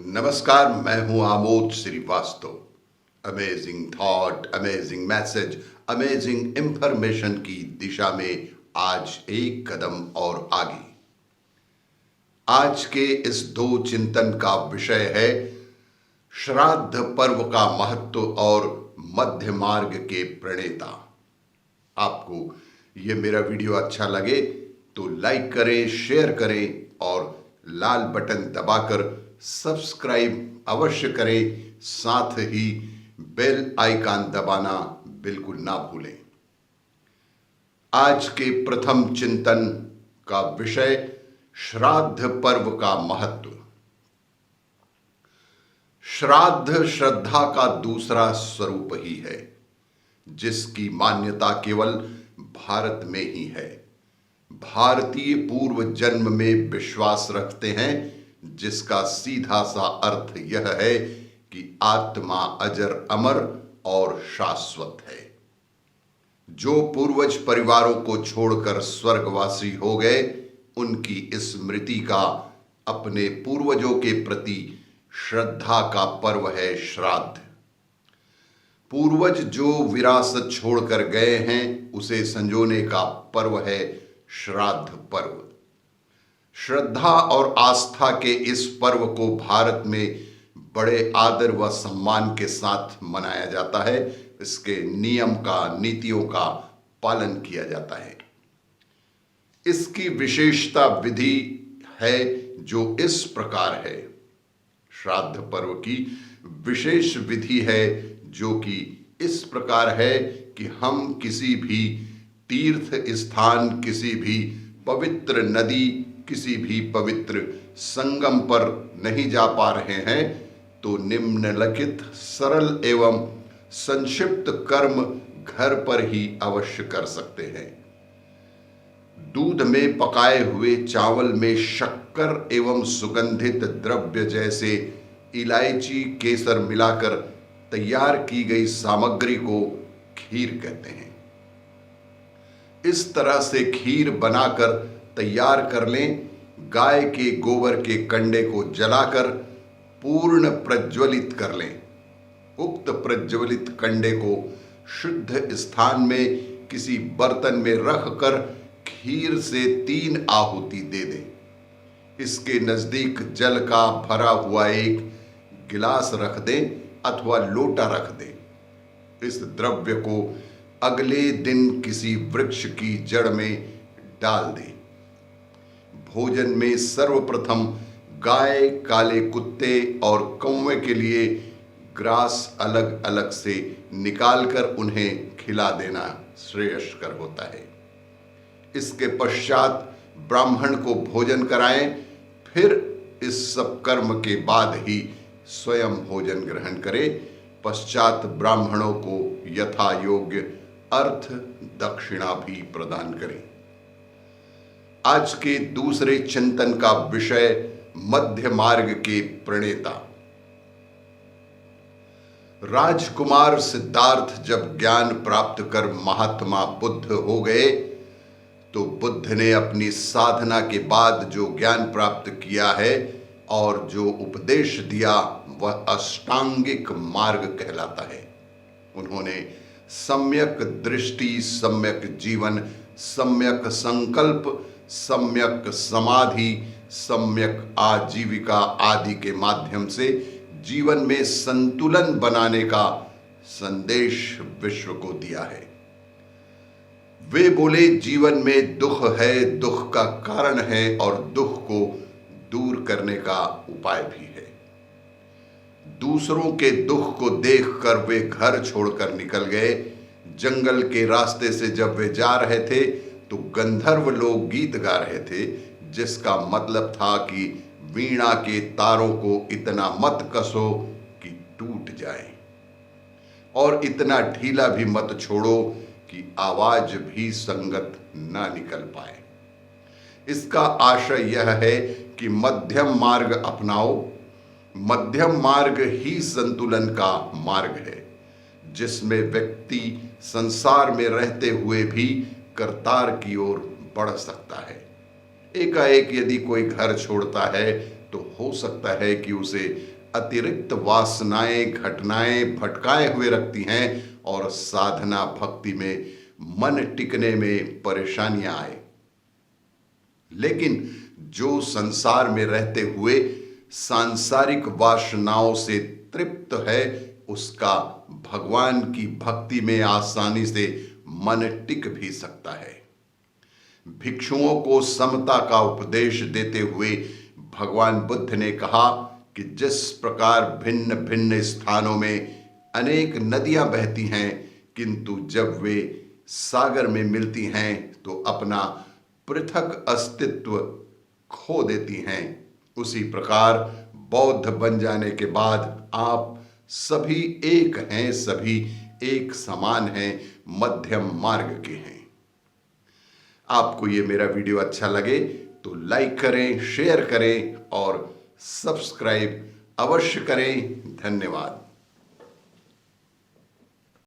नमस्कार, मैं हूं Amod Srivastava. Amazing thought, amazing message, amazing information की दिशा में आज एक कदम और आगे। आज के इस दो चिंतन का विषय है श्राद्ध पर्व का महत्व और मध्य मार्ग के प्रणेता। आपको यह मेरा वीडियो अच्छा लगे तो लाइक करें, शेयर करें और लाल बटन दबाकर सब्सक्राइब अवश्य करें। साथ ही बेल आइकन दबाना बिल्कुल ना भूलें। आज के प्रथम चिंतन का विषय श्राद्ध पर्व का महत्व। श्राद्ध श्रद्धा का दूसरा स्वरूप ही है, जिसकी मान्यता केवल भारत में ही है। भारतीय पूर्व जन्म में विश्वास रखते हैं, जिसका सीधा सा अर्थ यह है कि आत्मा अजर अमर और शाश्वत है। जो पूर्वज परिवारों को छोड़कर स्वर्गवासी हो गए, उनकी स्मृति का अपने पूर्वजों के प्रति श्रद्धा का पर्व है श्राद्ध। पूर्वज जो विरासत छोड़कर गए हैं, उसे संजोने का पर्व है श्राद्ध पर्व। श्रद्धा और आस्था के इस पर्व को भारत में बड़े आदर व सम्मान के साथ मनाया जाता है। इसके नियम का, नीतियों का पालन किया जाता है। इसकी विशेषता विधि है जो इस प्रकार है। श्राद्ध पर्व की विशेष विधि है जो कि इस प्रकार है कि हम किसी भी तीर्थ स्थान, किसी भी पवित्र नदी, किसी भी पवित्र संगम पर नहीं जा पा रहे हैं, तो निम्नलिखित सरल एवं संक्षिप्त कर्म घर पर ही अवश्य कर सकते हैं। दूध में पकाए हुए चावल में शक्कर एवं सुगंधित द्रव्य जैसे इलायची, केसर मिलाकर तैयार की गई सामग्री को खीर कहते हैं। इस तरह से खीर बनाकर तैयार कर लें। गाय के गोबर के कंडे को जलाकर पूर्ण प्रज्वलित कर लें। उक्त प्रज्वलित कंडे को शुद्ध स्थान में किसी बर्तन में रखकर खीर से 3 आहुति दे दें। इसके नजदीक जल का भरा हुआ एक गिलास रख दें अथवा लोटा रख दें। इस द्रव्य को अगले दिन किसी वृक्ष की जड़ में डाल दें। भोजन में सर्वप्रथम गाय, काले कुत्ते और कौवे के लिए ग्रास अलग अलग से निकालकर उन्हें खिला देना श्रेयस्कर होता है। इसके पश्चात ब्राह्मण को भोजन कराएं। फिर इस सब कर्म के बाद ही स्वयं भोजन ग्रहण करें। पश्चात ब्राह्मणों को यथा योग्य अर्थ दक्षिणा भी प्रदान करें। आज के दूसरे चिंतन का विषय मध्य मार्ग के प्रणेता। राजकुमार सिद्धार्थ जब ज्ञान प्राप्त कर महात्मा बुद्ध हो गए, तो बुद्ध ने अपनी साधना के बाद जो ज्ञान प्राप्त किया है और जो उपदेश दिया, वह अष्टांगिक मार्ग कहलाता है। उन्होंने सम्यक दृष्टि, सम्यक जीवन, सम्यक संकल्प, सम्यक समाधि, सम्यक आजीविका आदि के माध्यम से जीवन में संतुलन बनाने का संदेश विश्व को दिया है। वे बोले, जीवन में दुख है, दुख का कारण है और दुख को दूर करने का उपाय भी है। दूसरों के दुख को देखकर वे घर छोड़कर निकल गए। जंगल के रास्ते से जब वे जा रहे थे, तो गंधर्व लोग गीत गा रहे थे, जिसका मतलब था कि वीणा के तारों को इतना मत कसो कि टूट जाए, और इतना ढीला भी मत छोड़ो कि आवाज भी संगत ना निकल पाए। इसका आशय यह है कि मध्यम मार्ग अपनाओ। मध्यम मार्ग ही संतुलन का मार्ग है, जिसमें व्यक्ति संसार में रहते हुए भी करतार की ओर बढ़ सकता है। एकाएक यदि कोई घर छोड़ता है तो हो सकता है कि उसे अतिरिक्त वासनाएं, घटनाएं भटकाए हुए रखती हैं और साधना भक्ति में मन टिकने में परेशानियां आए। लेकिन जो संसार में रहते हुए सांसारिक वासनाओं से तृप्त है, उसका भगवान की भक्ति में आसानी से मन टिक भी सकता है। भिक्षुओं को समता का उपदेश देते हुए भगवान बुद्ध ने कहा कि जिस प्रकार भिन्न भिन्न स्थानों में अनेक नदियां बहती हैं, किंतु जब वे सागर में मिलती हैं तो अपना पृथक अस्तित्व खो देती हैं, उसी प्रकार बौद्ध बन जाने के बाद आप सभी एक हैं, सभी एक समान हैं, मध्यम मार्ग के हैं। आपको ये मेरा वीडियो अच्छा लगे तो लाइक करें, शेयर करें और सब्सक्राइब अवश्य करें। धन्यवाद।